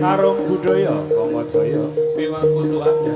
Arum budaya Kamajaya piwang putu Anda.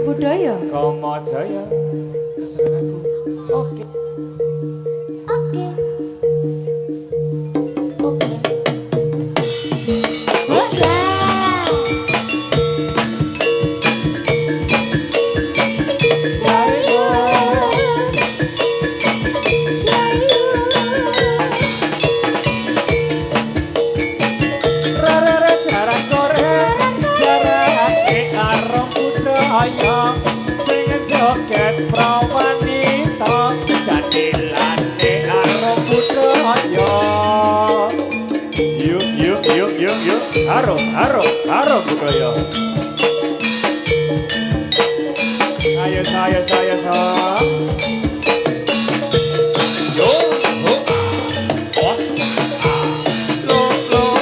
Budaya Kamajaya kesenanganku. Oke. Harum budaya. Saya. Yo, bos. Lo, bos.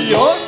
Yo.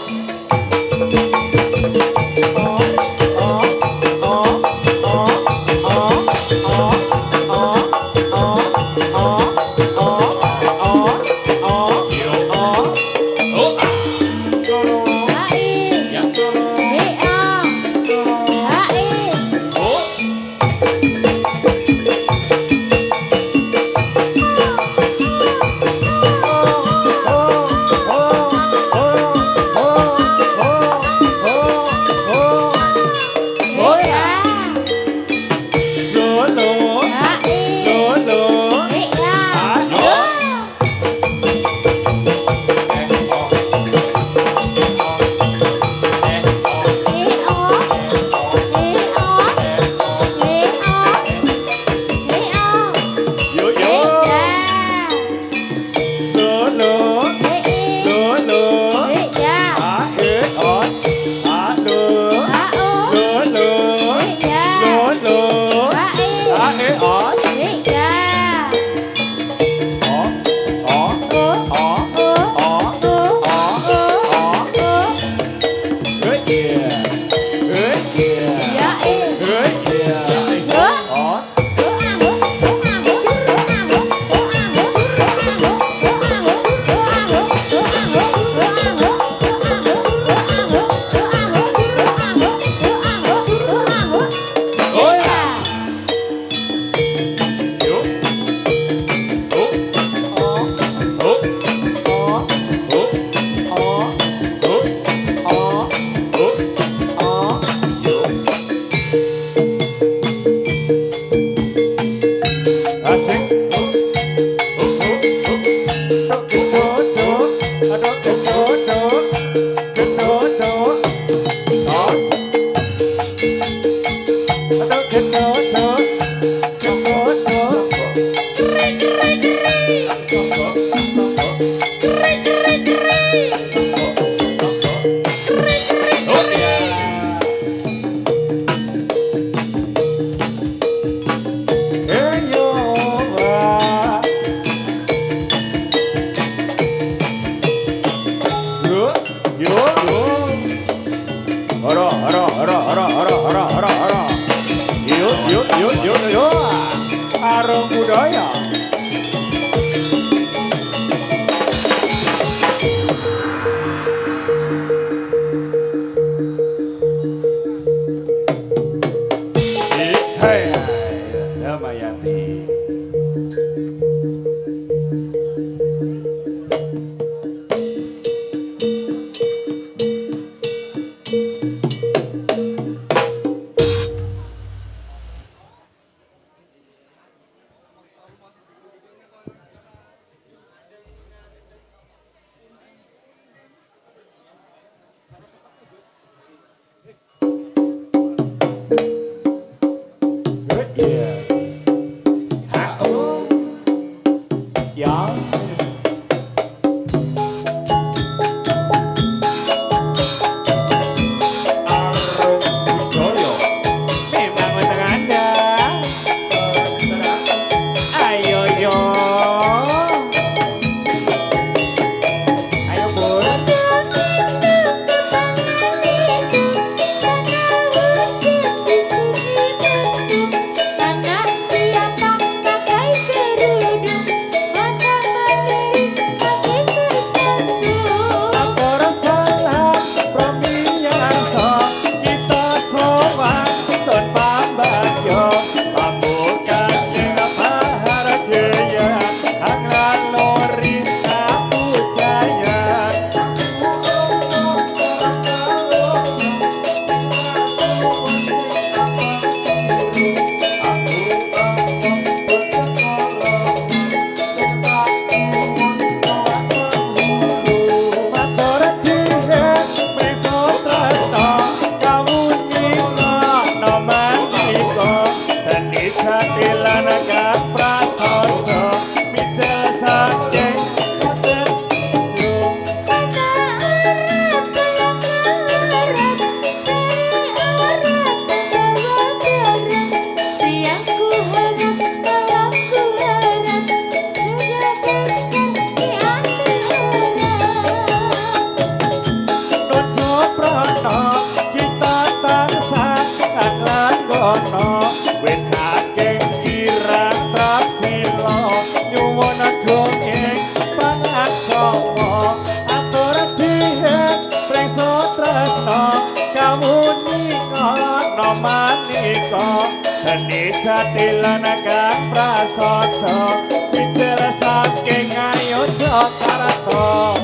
Rama atur dihet prengso tresno kamu ningono manika seni jati lan kang prasaja pijer saking ayo Jakarta.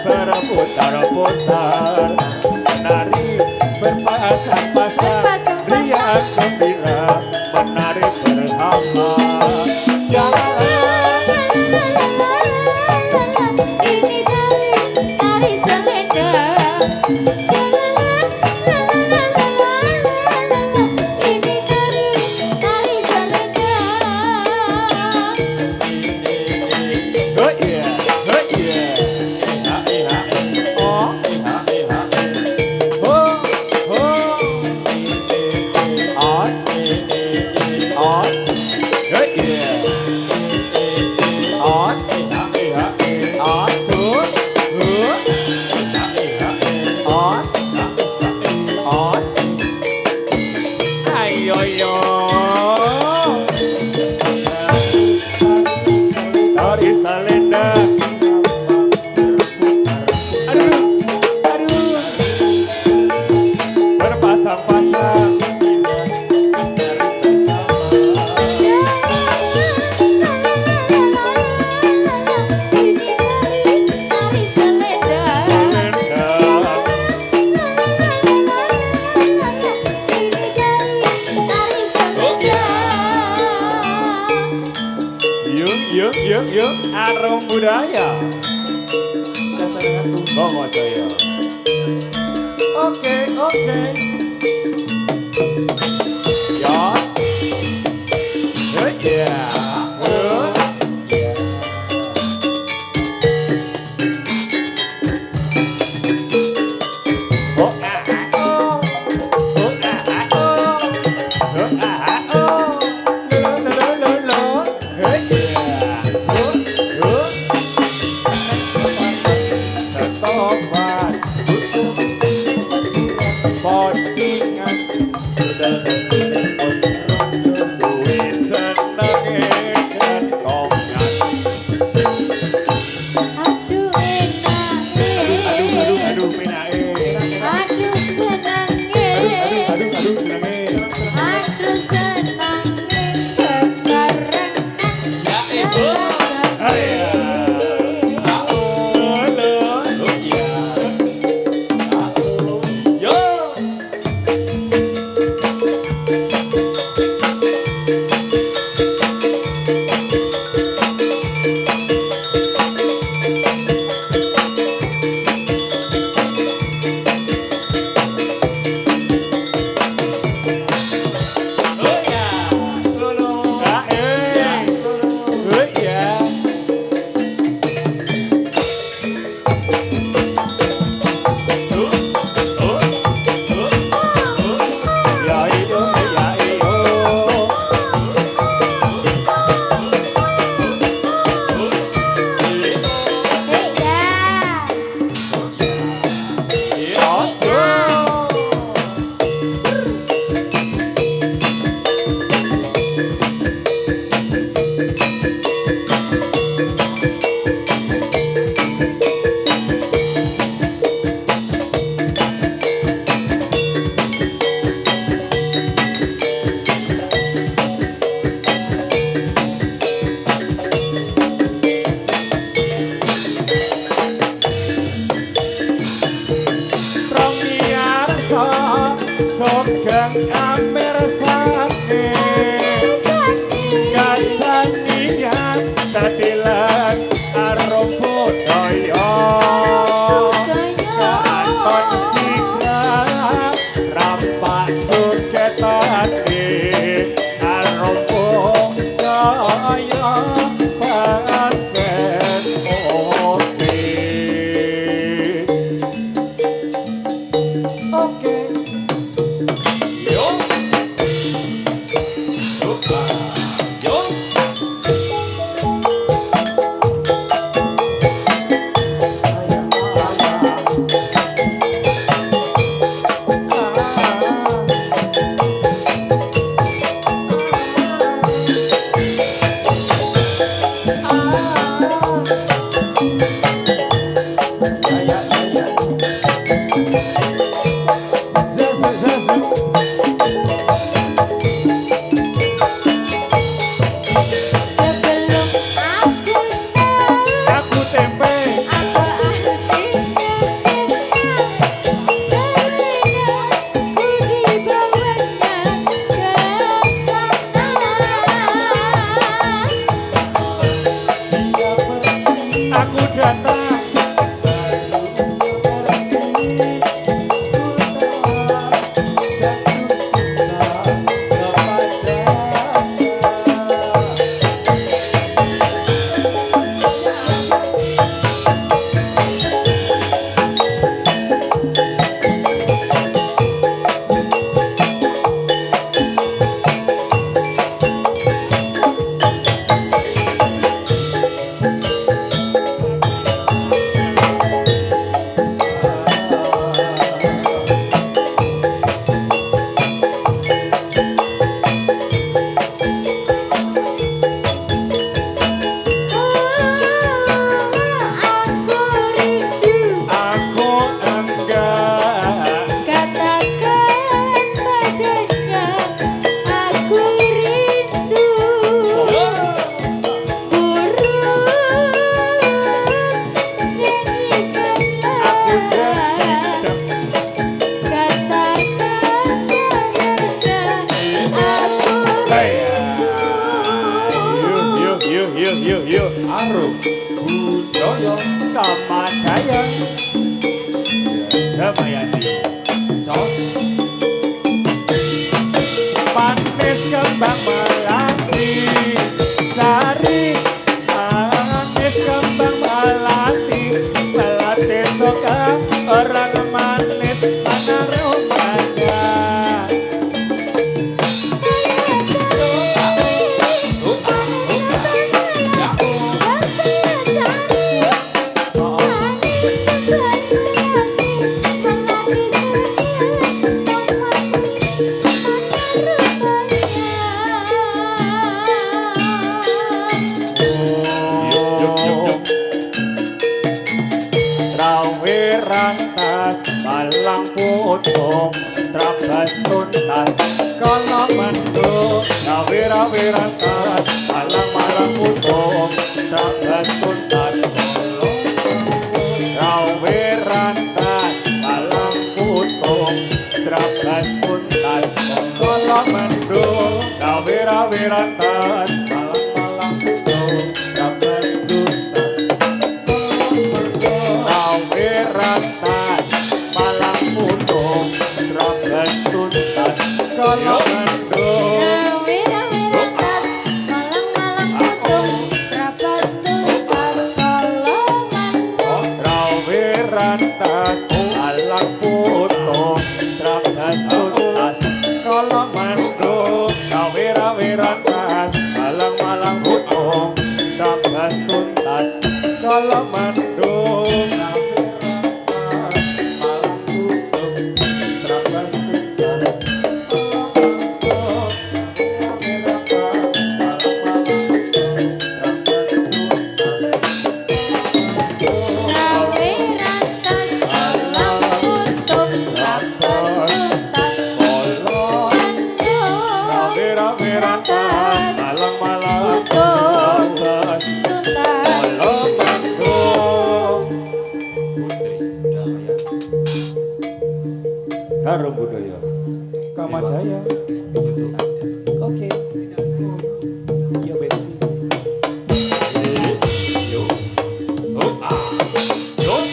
Berputar-putar menari berpasang-pasang riang gembira menari bersama ini tari selendang ini tari selendang oh iya oh iya Yuk, arum budaya. Ngomong saya. Oke. Yos. Yeah. Pod saya pancen oke. Oke. Yo. Lupa. Yos. Sebelum aku tahu Aku tempe. apa artinya cinta, terlena ku dibawanya ke sana. Aku datang. Aku rindu, Aku enggak. katakan padanya aku rindu. Burung nyanyikanlah, Aku jadi katakan padanya aku Yuk. Arum. Budoyo. Kamajaya. Damayani. Jos. Manis kembang melati. Cari manis kembang melati. Melati suka orang manis mana rupanya. Yuk. Rawe rantas malang putung trabas tuntas kalau mendung rawe rantas malang putung trabas tuntas rawe rantas malang putung trabas tuntas kalau mendung rawe rantas malang putung trabas tuntas rawe rantas malang putung trabas tuntas kalau mendung rawe rantas malang putung trabas tuntas kalau mendung rawe rantas malang putung trabas tuntas kalau mendung Harum budaya Kamajaya. Oke. Iya besti. Yuk. Yos.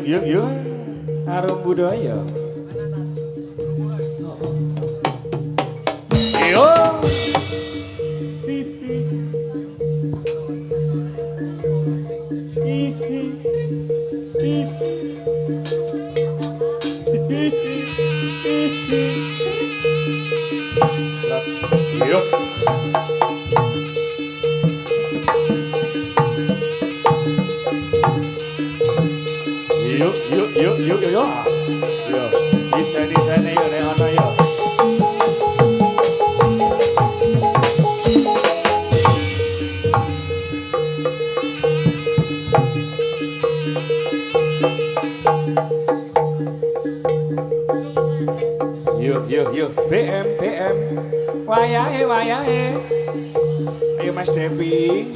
yuk. Harum budaya. Yo. Yuk. Yuk. Yuk. Bisa di sana yuk, nek ana yuk. Yuk. BM. Wayahe. Ayo Mas Depi.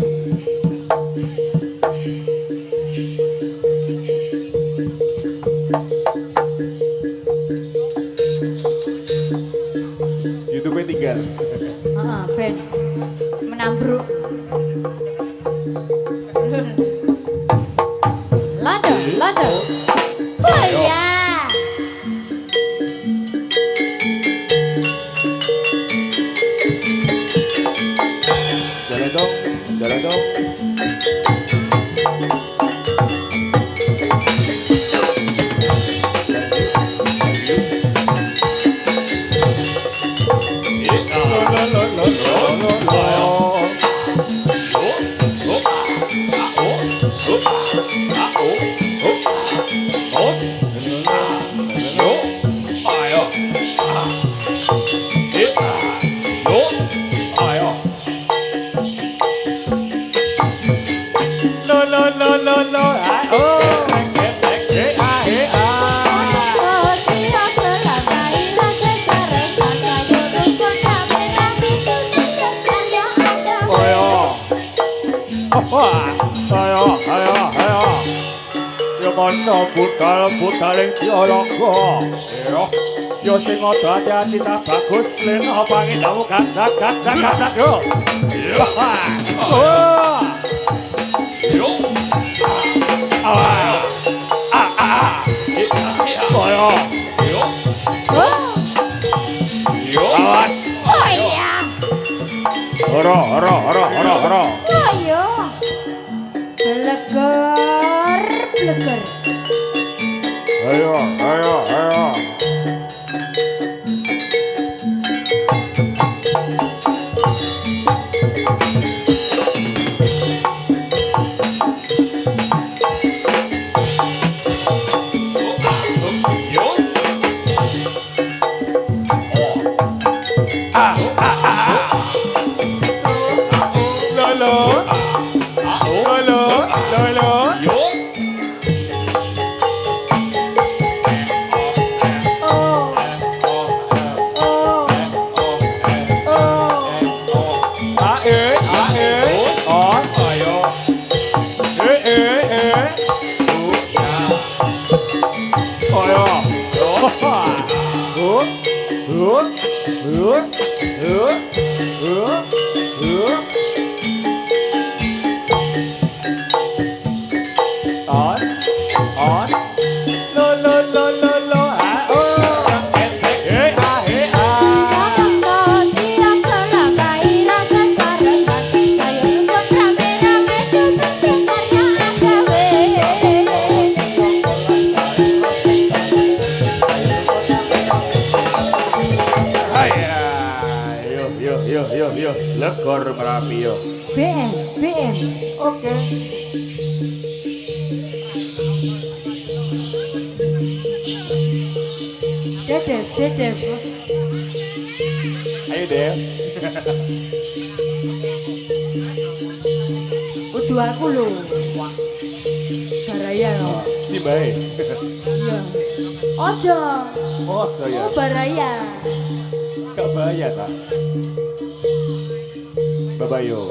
YouTube-nya tinggal. Ben menambruk. Lada. Oh ya. Jalan dong. Ayo. Ya kanca budal-budaling diolonggo. Yo sing hati-hati tak bagus leno pangindamu gak yo. Yo. Awas. Oh ya. Ora. Ayo. Bleger. Ayo. Yuk, legor Merapi yuk. BM. Oke. Dev. Ayo Dev. Udah aku lho. Baraya lho. Si baik. Iya. Ojo. Ya. Oh, baraya. Gak bahaya tak? Babayo.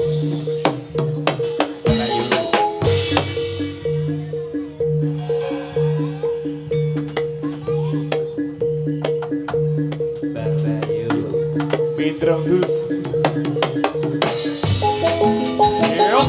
Pintrong Duls. Yuk.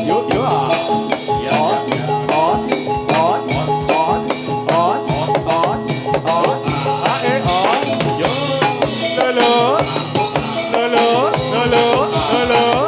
Yuk yuk ah. Os os os os os os os. Ae os. Yuk. Lolo. Lolo lolo lolo.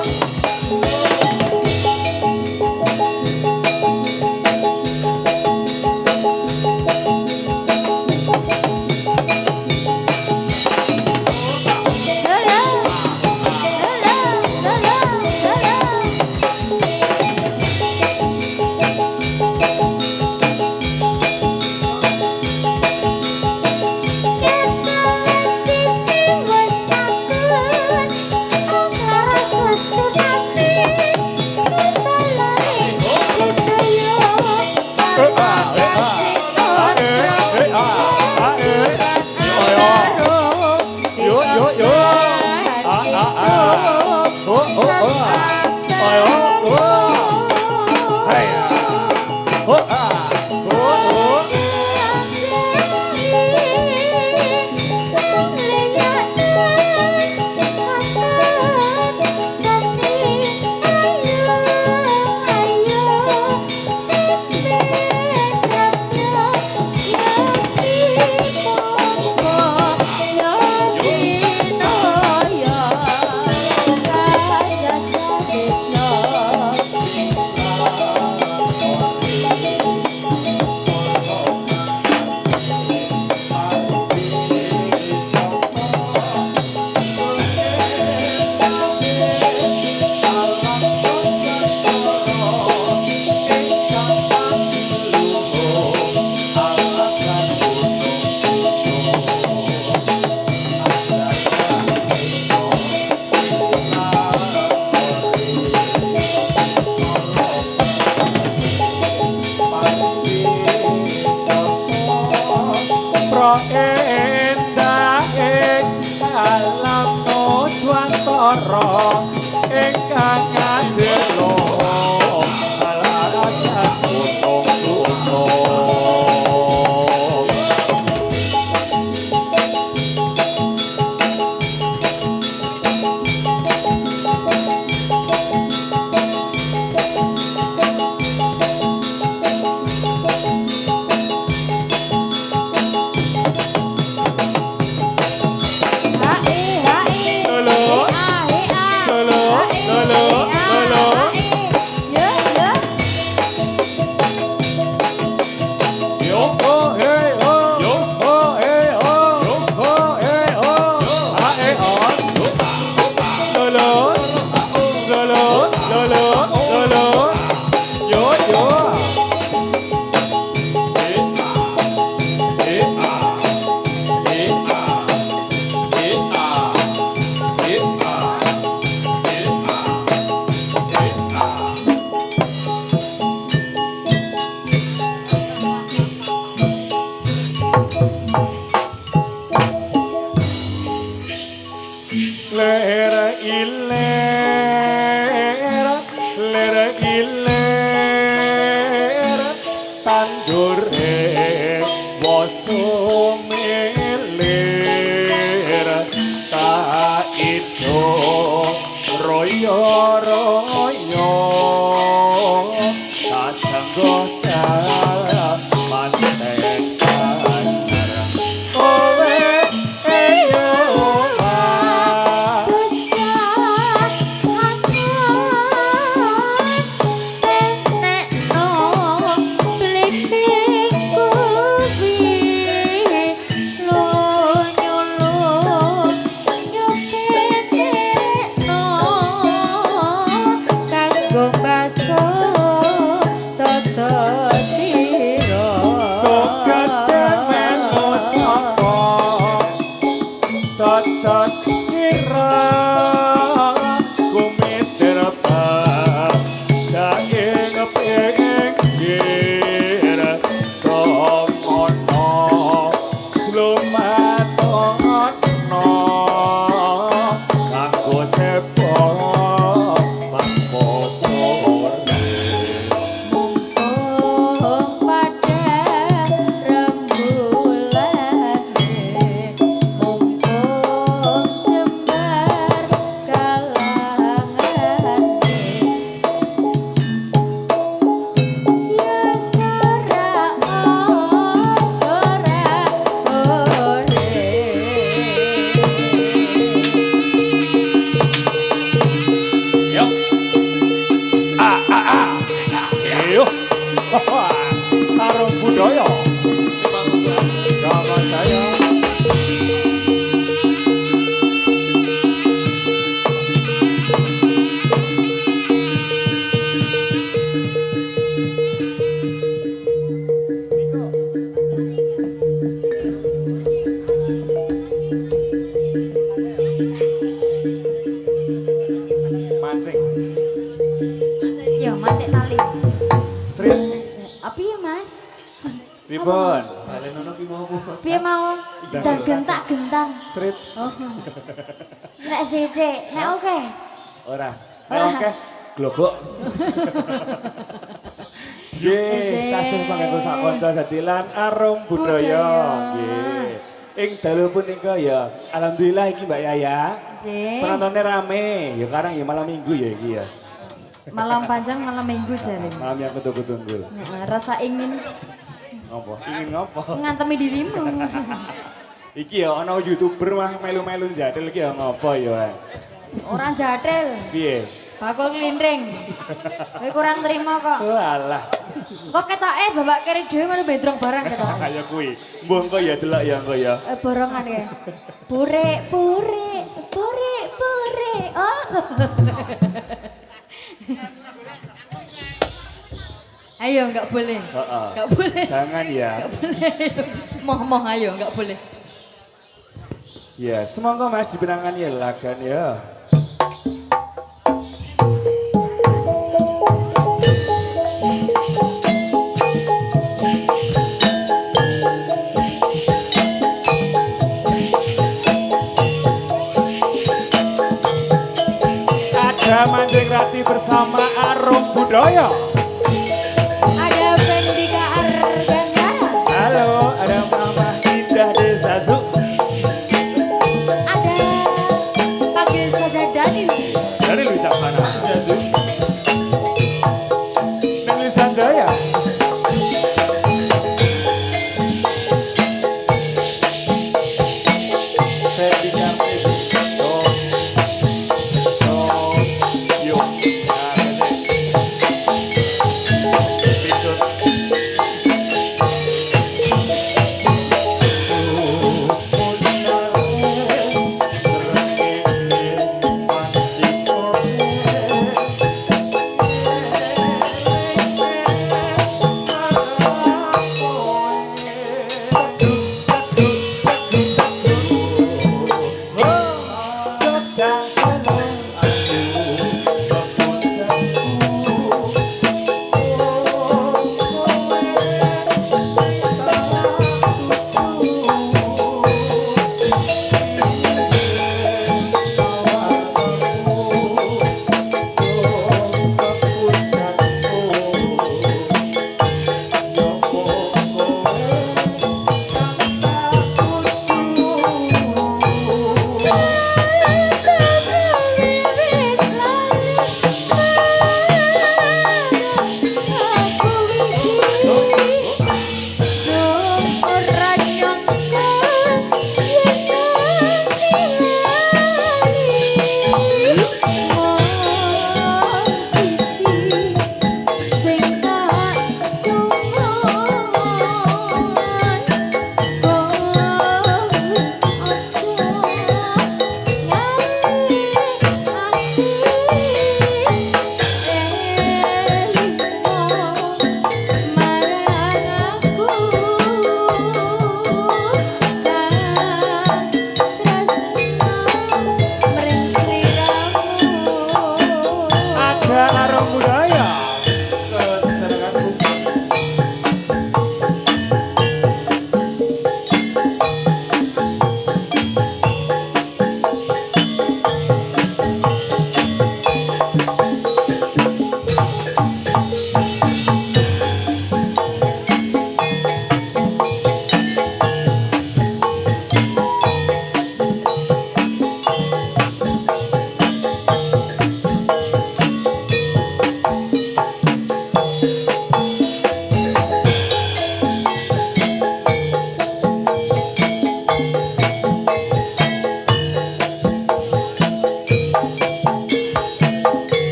Iya, macet tali. Cerit. Apa ya, Mas? Ribon. Balen ono ki mau apa? Piye mau dan gentak-gentang. Cerit. Oh. Nek sithik, nek oke. Ora. Ora. Oke. Glogok. Nggih, tasih panganggo sak kanca sadilan arum budaya. Budaya. Nggih. Ing dalu punika ya alhamdulillah iki Mbak Yaya. Nggih. Penontonnya rame. Ya karang ya malam Minggu ya iki ya. Malam panjang malam minggu jare. Malam yang kutunggu-tunggu. Nah, rasa ingin Ngopo? Ingin ngopo? ngantemi dirimu. Iki ya ana YouTuber mah melu-melu jadil iki ya ngopo ya. Orang jatel, Piye? bakul nglindring. Kowe kurang terima kok. Walah. Kok ketoke babak kiri dhewe malah bedrong barang ketoke. Kaya kuwi. Mbok engko ya delok ya engko ya. Borongan ya. Pure, pure, pure, pure. Oh. Ayo, enggak boleh. Heeh. Enggak boleh. Jangan ya. Enggak boleh. Moh-moh ayo, enggak boleh. Ya, semoga Mas dibenangan ya lagan ya. Ada Manjing Rati bersama Arum Budaya. Ada Vendika Argandara. Halo, ada Mama Indah Desa Su. Ada panggil saja Daniel. Dari Luita Sana. Zazu. Negeri Sanjaya. Ferdi Kartini. Oh. Oh. Yuk. Nah,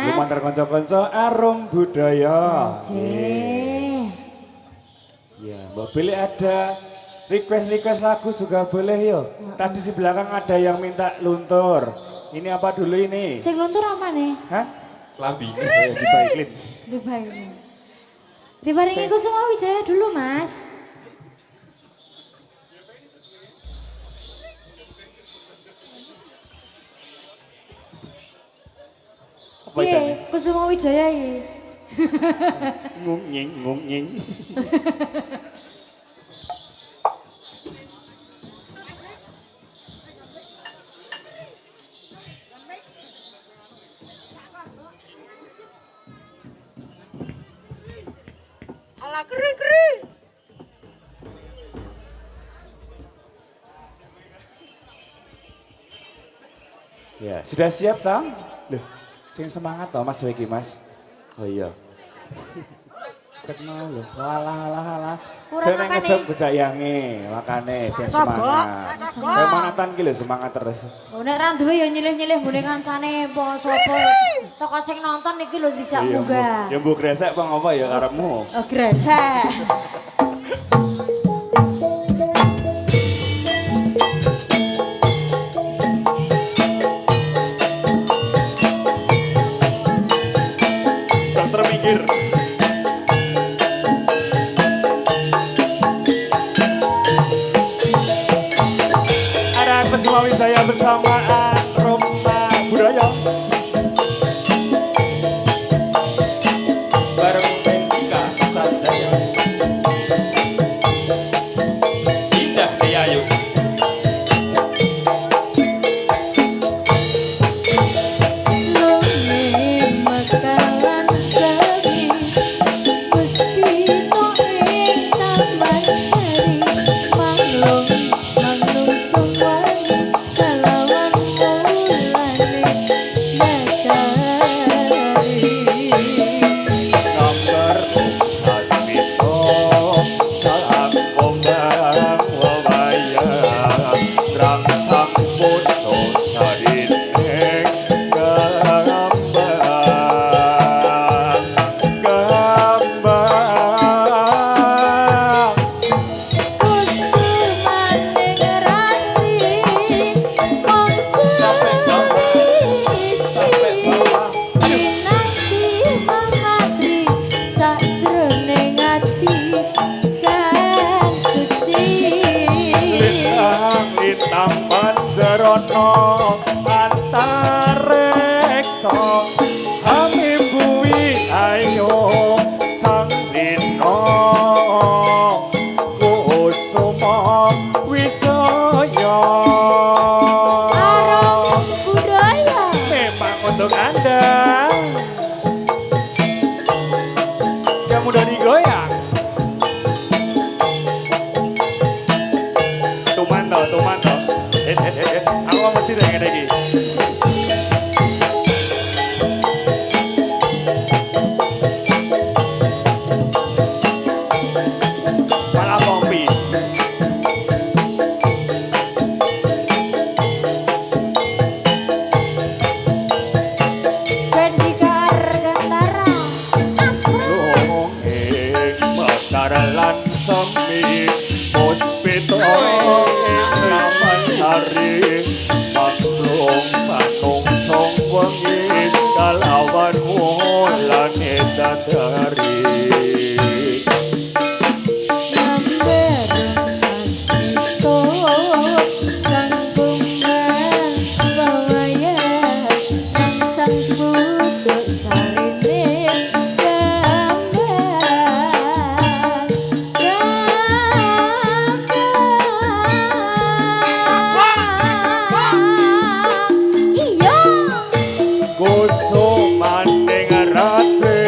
Mas. Lumantar kanca-kanca arum budaya. Jeh. Ya, Mbak Billy ada request lagu juga boleh yo. Tadi di belakang ada yang minta luntur. Ini apa dulu ini? Sing luntur apa nih? Hah? Lambi. Ya, dibaiklin. Dibayarin. Dibarengi Kusuma Wijaya dulu, Mas. Apa itu? Iya, Kusuma Wijaya iki. Ngungnying. Ala keri. Ya, sudah siap, Cang? Loh, sing semangat toh Mas Weki, Mas. Oh iya. Kenal loh. Walah. Kurang Jangan apa ngejak nih? budayange, makane ben Sogo, semangat. sogo. Kayak manatan ki lho semangat terus. Oh, nek ra duwe ya nyilih-nyilih mbune kancane apa sapa. Toko sing nonton iki lho dijak Iya, munggah. Ya mbok gresek apa ngapa ya karepmu? Oh, gresek. Dokter minggir. Ada Kusuma Wijaya bersama Aroma Budaya. Bareng Tika Sanjaya. Indah Deyayu. Mekalan sari Puspito ing taman sari Manglung sumwangi kalawan mulane Nakari Gambar Sasmito Salam Ombang Wawaya Rangsang Puco Sarineng Gambar Kusumaning rati Wong Sampai bawah. Sampai bawah. Pinanti mangatri sajroning ati kan suci Lintang Panjerono Antareksa Hamimbuwi ayo Sang Nino Kusuma Wijaya Arung budaya Memang untuk Anda yang mudah digoyang. Tumanto. Aku mesti dengen lagi. Malah kompi. Bendika Argantara Asal Ing mekar lan semi Puspito ing Taman Sari Maklung manungsong wengi kalawan mulane dadari Nambereng sasmito Sangkungan bawaya Nang sang pucuk sarine Iya Kusumaning rate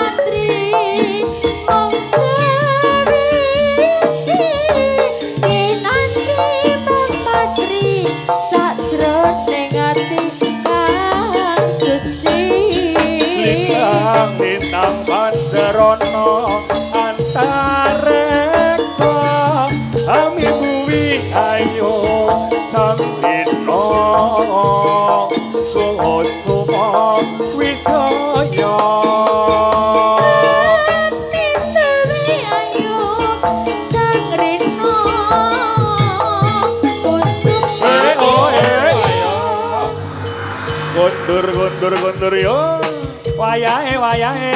matri mong sewiji kinanti mematri sajroning ati kang suci lintang pancerono antareksa ami buwi ayo sang lino kusuma wijaya Tituli ayu sang rino kusuma Gondur yo wayahe